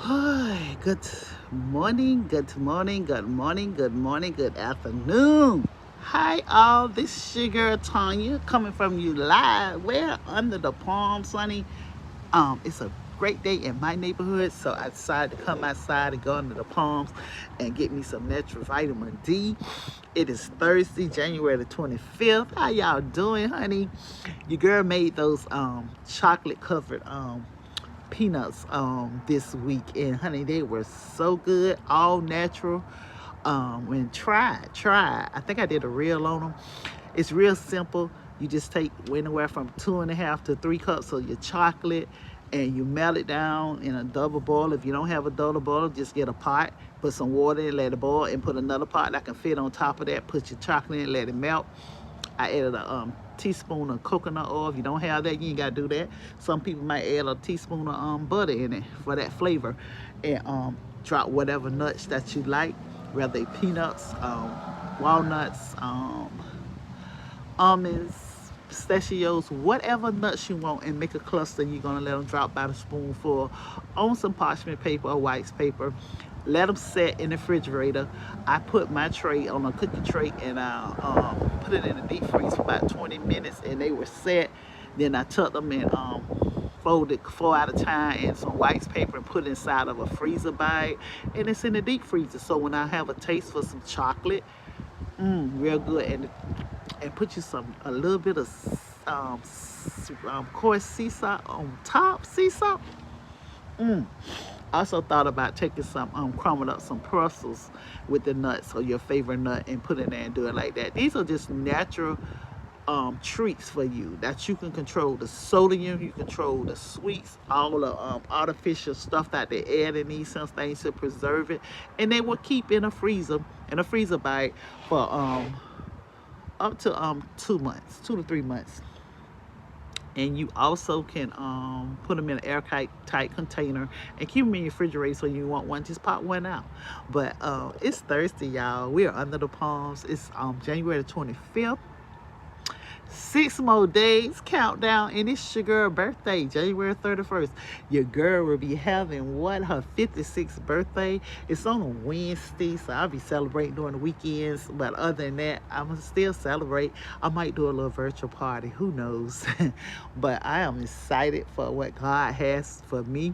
Hi, good morning, good morning, good morning, good morning, good afternoon. Hi, all. This is your girl Tanya coming from you live. Where under the palm, sunny. It's a great day in my neighborhood, so I decided to come outside and go under the palms and get me some natural vitamin D. It is Thursday, January the 25th. How y'all doing, honey? Your girl made those chocolate covered peanuts this week, and honey, they were so good, all natural. And try I think I did a reel on them. It's real simple. You just take anywhere from 2.5 to 3 cups of your chocolate, and you melt it down in a double boil. If you don't have a double boil, just get a pot, put some water in, let it boil, and put another pot that can fit on top of that. Put your chocolate in, let it melt. I added a teaspoon of coconut oil. If you don't have that, you ain't gotta do that. Some people might add a teaspoon of butter in it for that flavor, and drop whatever nuts that you like, whether they peanuts, walnuts, almonds, pistachios, whatever nuts you want, and make a cluster. You're gonna let them drop by the spoonful on some parchment paper or wax paper. Let them set in the refrigerator. I put my tray on a cookie tray, and I put it in the deep freeze for about 20 minutes, and they were set. Then I took them and folded 4 at a time in some wax paper and put it inside of a freezer bag, and it's in the deep freezer. So when I have a taste for some chocolate, real good, and put you a little bit of coarse sea salt on top. Sea salt. I also thought about taking some crumbled up some pretzels with the nuts or your favorite nut and put it in there and do it like that. These are just natural treats for you that you can control the sodium, you control the sweets, all the artificial stuff that they add in these some things to preserve it, and they will keep in a freezer bag for up to 2 months, 2 to 3 months. And you also can put them in an airtight container and keep them in your refrigerator. So you want one, just pop one out. But it's Thursday, y'all. We are under the palms. It's January the 25th. 6 more days, countdown, and it's your girl birthday, January 31st. Your girl will be having her 56th birthday. It's on a Wednesday, so I'll be celebrating during the weekends. But other than that, I'm gonna still celebrate. I might do a little virtual party, who knows? But I am excited for what God has for me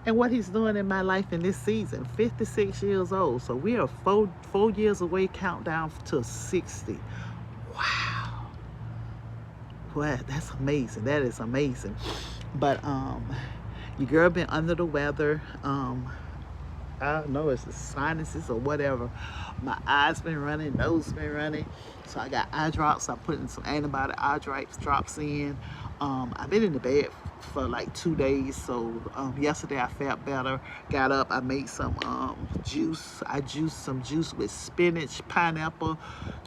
and what He's doing in my life in this season. 56 years old, so we are four years away, countdown to 60. Wow. Well, that's amazing. That is amazing. But your girl been under the weather. I don't know, it's the sinuses or whatever. My eyes been running, nose been running. So I got eye drops. I'm putting some antibiotic eye drops in. I've been in the bed for like 2 days. So yesterday I felt better. Got up, I made some juice. I juiced some juice with spinach, pineapple,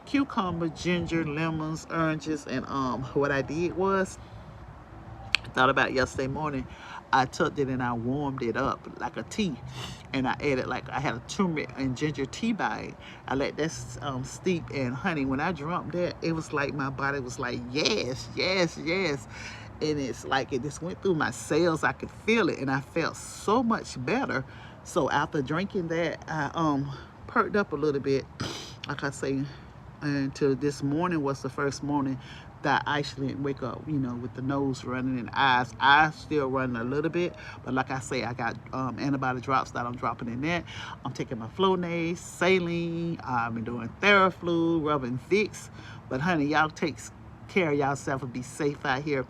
cucumber, ginger, lemons, oranges, and what I did was, I thought about yesterday morning. I took it and I warmed it up like a tea, and I added, like, I had a turmeric and ginger tea bag. I let that steep, and honey, when I drank that, it was like my body was like, yes, yes, yes, and it's like it just went through my cells. I could feel it, and I felt so much better. So after drinking that, I perked up a little bit, like I say, until this morning was the first morning that I actually didn't wake up, with the nose running and eyes still running a little bit. But like I say, I got antibiotic drops that I'm dropping in there. I'm taking my Flonase, saline. I've been doing Theraflu, rubbing Vicks. But honey, y'all take care of yourself and be safe out here,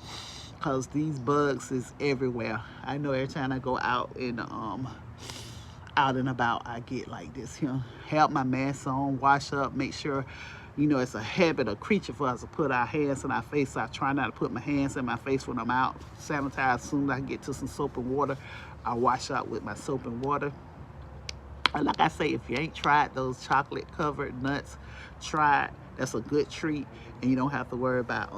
because these bugs is everywhere. I know every time I go out and about, I get like this, have my mask on, wash up, make sure, it's a habit, a creature for us to put our hands in our face. I try not to put my hands in my face when I'm out. Sanitize as soon as I get to some soap and water. I wash up with my soap and water. And like I say, if you ain't tried those chocolate covered nuts, try it. That's a good treat, and you don't have to worry about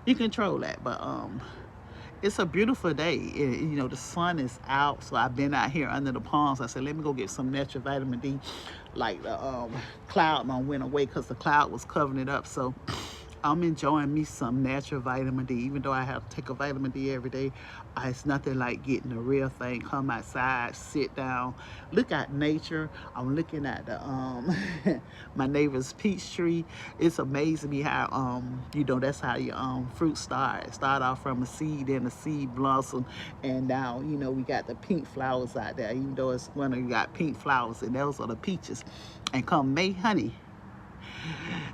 you control that. But it's a beautiful day. The sun is out, so I've been out here under the palms. I said, let me go get some natural vitamin D. Like the cloud went away because the cloud was covering it up. So I'm enjoying me some natural vitamin D, even though I have to take a vitamin D every day. It's nothing like getting the real thing. Come outside, sit down, look at nature. I'm looking at the my neighbor's peach tree. It's amazing me how you know, that's how your fruit start off from a seed, and the seed blossom, and now you know we got the pink flowers out there. Even though it's winter, you got pink flowers, and those are the peaches. And come May, honey,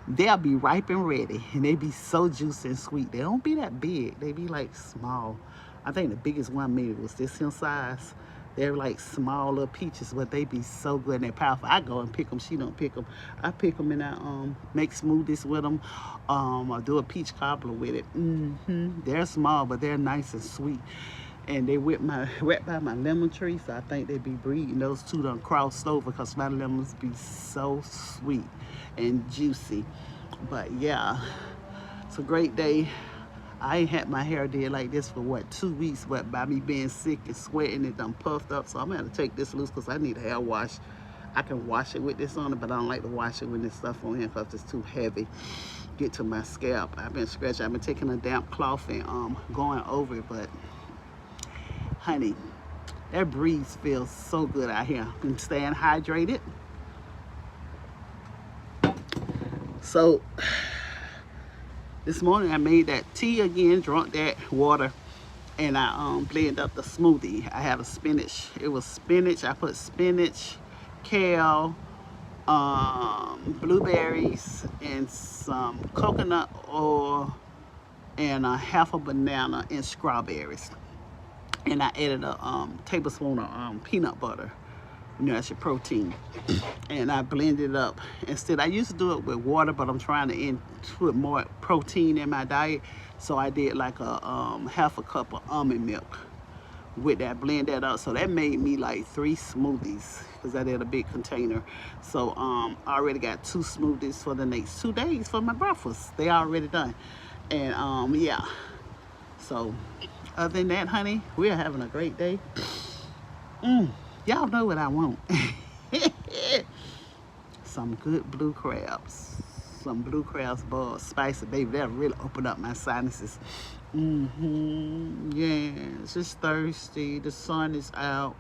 they'll be ripe and ready, and they be so juicy and sweet. They don't be that big, they be like small. I think the biggest one maybe was this here size. They're like small little peaches, but they be so good and they're powerful. I go and pick them. She don't pick them. I pick them, and I make smoothies with them. I do a peach cobbler with it. They're small, but they're nice and sweet. And they wet by my lemon tree, so I think they be breeding. Those two done crossed over because my lemons be so sweet and juicy. But yeah, it's a great day. I ain't had my hair did like this for what, 2 weeks, but by me being sick and sweating, it done puffed up. So I'm gonna take this loose because I need a hair wash. I can wash it with this on it, but I don't like to wash it with this stuff on here because it's too heavy. Get to my scalp. I've been scratching. I've been taking a damp cloth and going over it, but honey, that breeze feels so good out here. Been staying hydrated. So this morning I made that tea again, drank that water, and I blended up the smoothie. I had a spinach. It was spinach. I put spinach, kale, blueberries, and some coconut oil, and a half a banana and strawberries. And I added a tablespoon of peanut butter. You know, that's your protein. And I blended it up. Instead, I used to do it with water, but I'm trying to put more protein in my diet. So I did like a half a cup of almond milk with that, blend that up. So that made me like 3 smoothies because I did a big container. So I already got 2 smoothies for the next 2 days for my breakfast. They already done. And yeah. So other than that, honey, we're having a great day. Y'all know what I want. Some good blue crabs. Some blue crabs boiled spicy, baby. That'll really open up my sinuses. Yeah, it's just thirsty. The sun is out.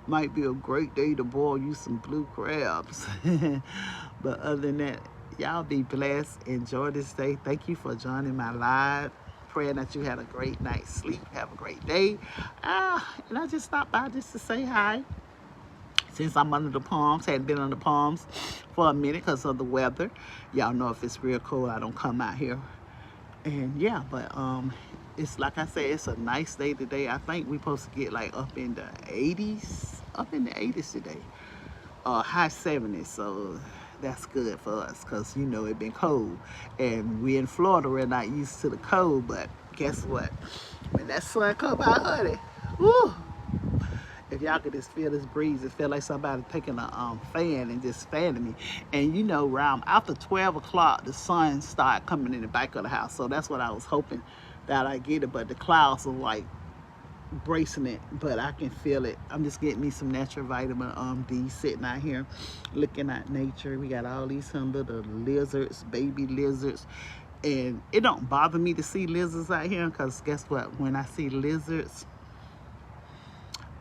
Might be a great day to boil you some blue crabs. But other than that, y'all be blessed. Enjoy this day. Thank you for joining my live. Praying that you had a great night's sleep. Have a great day. And I just stopped by just to say hi. Since I'm under the palms, hadn't been under the palms for a minute because of the weather. Y'all know if it's real cold, I don't come out here. And yeah, but it's like I said, it's a nice day today. I think we're supposed to get like up in the 80s today. High 70s, so that's good for us because you know it's been cold. And we in Florida, we're not used to the cold, but guess what? When that sun come out, honey, woo! If y'all could just feel this breeze, it feel like somebody taking a fan and just fanning me. And you know, around after 12 o'clock, the sun started coming in the back of the house. So that's what I was hoping that I get it. But the clouds are like bracing it, but I can feel it. I'm just getting me some natural vitamin D, sitting out here looking at nature. We got all these little lizards, baby lizards. And it don't bother me to see lizards out here because guess what? When I see lizards,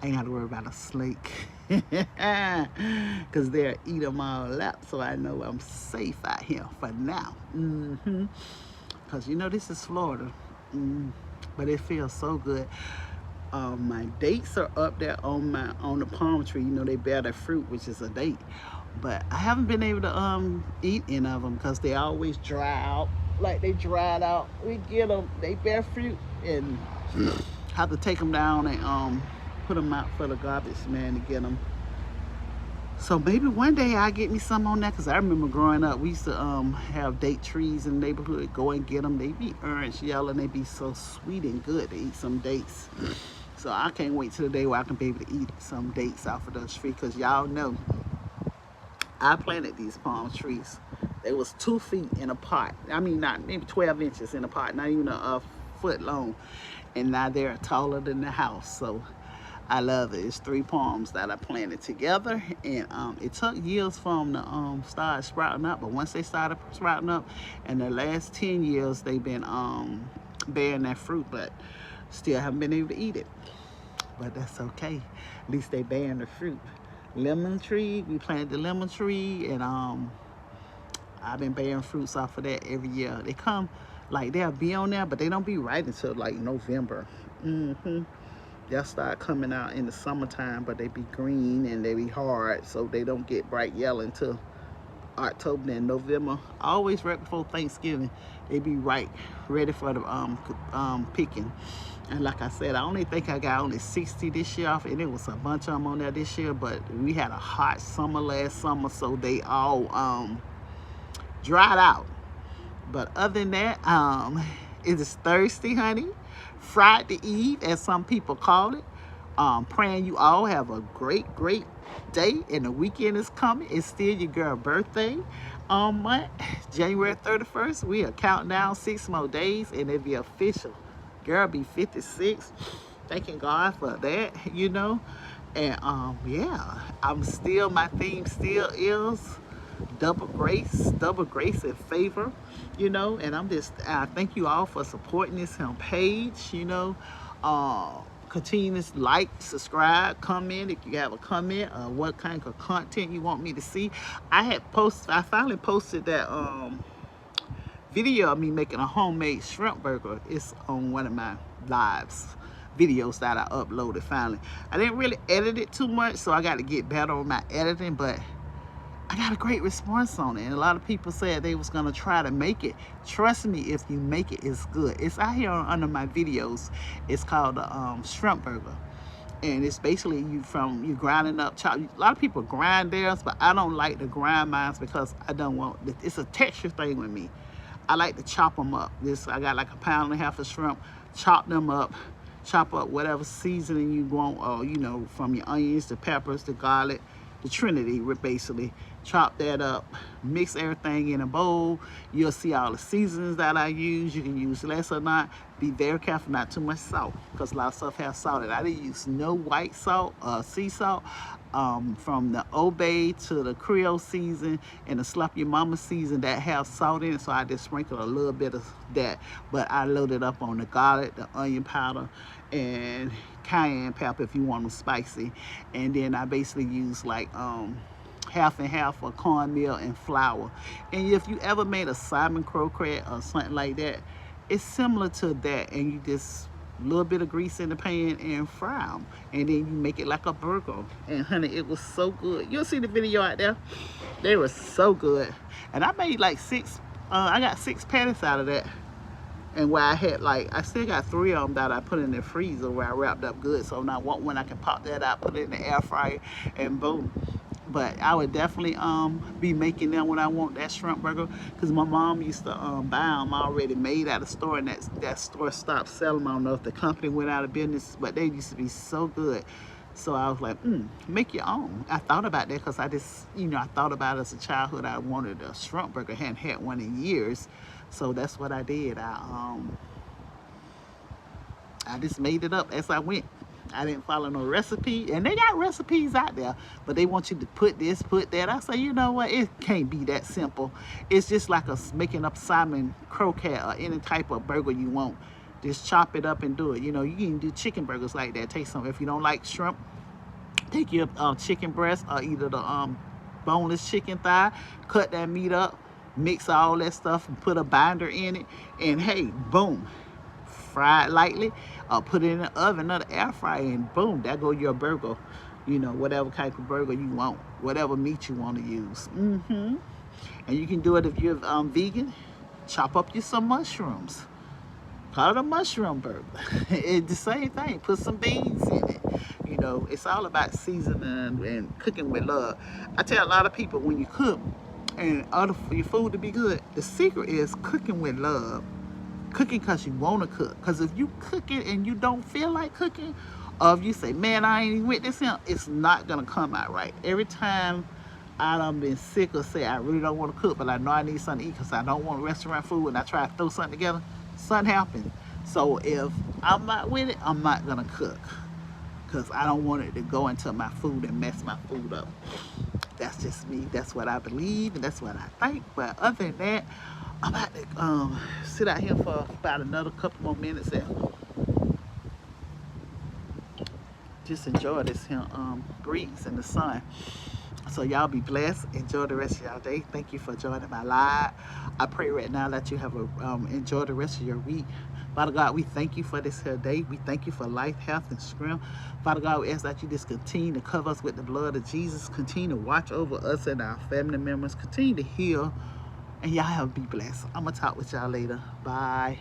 I ain't got to worry about a snake because they'll eat them all up. So I know I'm safe out here for now. Because you know this is Florida, but it feels so good. My dates are up there on the palm tree. You know they bear their fruit, which is a date. But I haven't been able to eat any of them because they always dry out. Like they dried out. We get them, they bear fruit, and have to take them down and put them out for the garbage man to get them. So maybe one day I'll get me some on that because I remember growing up, we used to have date trees in the neighborhood. Go and get them. They be orange, yellow, and they be so sweet and good to eat some dates. So I can't wait till the day where I can be able to eat some dates off of those trees because y'all know I planted these palm trees. They was 2 feet in a pot. I mean, not maybe 12 inches in a pot, not even a foot long. And now they're taller than the house. So I love it. It's 3 palms that I planted together, and it took years for them to start sprouting up. But once they started sprouting up, in the last 10 years, they've been bearing that fruit, but still haven't been able to eat it. But that's okay. At least they bearing the fruit. Lemon tree, we planted the lemon tree, and I've been bearing fruits off of that every year. They come, like, they'll be on there, but they don't be right until like November. They'll start coming out in the summertime, but they be green and they be hard, so they don't get bright yellow until October and November. Always right before Thanksgiving, they be right, ready for the picking. And like I said, I only think I got only 60 this year off, and it was a bunch of them on there this year, but we had a hot summer last summer, so they all dried out. But other than that, it is Thursday, honey. Friday Eve, as some people call it. Praying you all have a great day, and the weekend is coming. It's still your girl birthday month, January 31st. We are counting down 6 more days, and it'll be official. Girl be 56. Thanking God for that, you know. And yeah, my theme still is double grace and favor, you know. And I thank you all for supporting this page, you know. Continue to like, subscribe, comment if you have a comment, what kind of content you want me to see. I finally posted that video of me making a homemade shrimp burger. It's on one of my lives videos that I uploaded finally. I didn't really edit it too much, so I got to get better on my editing, but I got a great response on it, and a lot of people said they was gonna try to make it. Trust me, if you make it, it's good. It's out here under my videos. It's called the shrimp burger, and it's basically you grinding up chop. A lot of people grind theirs, but I don't like to grind mine because I don't want. It's a texture thing with me. I like to chop them up. I got like 1.5 pounds of shrimp. Chop them up. Chop up whatever seasoning you want, or you know, from your onions, the peppers, the garlic, the Trinity, basically. Chop that up, mix everything in a bowl. You'll see all the seasonings that I use. You can use less or not. Be very careful, not too much salt, because a lot of stuff has salt. And I didn't use no white salt, sea salt. From the Obey to the Creole season and the Slap Your Mama season that have salt in it, so I just sprinkle a little bit of that. But I loaded up on the garlic, the onion powder, and cayenne pepper if you want them spicy. And then I basically use like half and half of cornmeal and flour. And if you ever made a Simon croquette or something like that, it's similar to that, and you just a little bit of grease in the pan and fry them, and then you make it like a burger. And honey, it was so good. You'll see the video out there. They were so good, and I made like 6 I got 6 patties out of that. And where I had I still got 3 of them that I put in the freezer where I wrapped up good, so now when I can pop that out, put it in the air fryer, and boom. But I would definitely be making them when I want that shrimp burger, because my mom used to buy them already made at a store, and that store stopped selling them. I don't know if the company went out of business, but they used to be so good. So I was like, make your own. I thought about that because I just, I thought about it as a childhood. I wanted a shrimp burger. Hadn't had one in years, so that's what I did. I just made it up as I went. I didn't follow no recipe, and they got recipes out there, but they want you to put this, put that. I say, you know what? It can't be that simple. It's just like making up Simon croquette or any type of burger you want. Just chop it up and do it. You can do chicken burgers like that. Take some. If you don't like shrimp, take your chicken breast or either the boneless chicken thigh. Cut that meat up, mix all that stuff, and put a binder in it, and hey, boom. Fry it lightly, or put it in the oven or the air fryer, and boom, there go your burger. Whatever type of burger you want, whatever meat you want to use. And you can do it if you're vegan. Chop up some mushrooms. Call it a mushroom burger. It's the same thing. Put some beans in it. It's all about seasoning and cooking with love. I tell a lot of people, when you cook, and order for your food to be good, the secret is cooking with love. Cooking because you want to cook. Because if you cook it and you don't feel like cooking, or if you say, man, I ain't even with this here, it's not going to come out right. Every time I done been sick or say I really don't want to cook, but I know I need something to eat because I don't want restaurant food, and I try to throw something together, something happens. So if I'm not with it, I'm not going to cook. because I don't want it to go into my food and mess my food up. That's just me. That's what I believe and that's what I think. But other than that, I'm about to sit out here for about another couple more minutes and just enjoy this here breeze and the sun. So y'all be blessed. Enjoy the rest of y'all day. Thank you for joining my live. I pray right now that you have a enjoy the rest of your week. Father God, we thank you for this here day. We thank you for life, health, and strength. Father God, we ask that you just continue to cover us with the blood of Jesus. Continue to watch over us and our family members. Continue to heal. And y'all have be blessed. I'm going to talk with y'all later. Bye.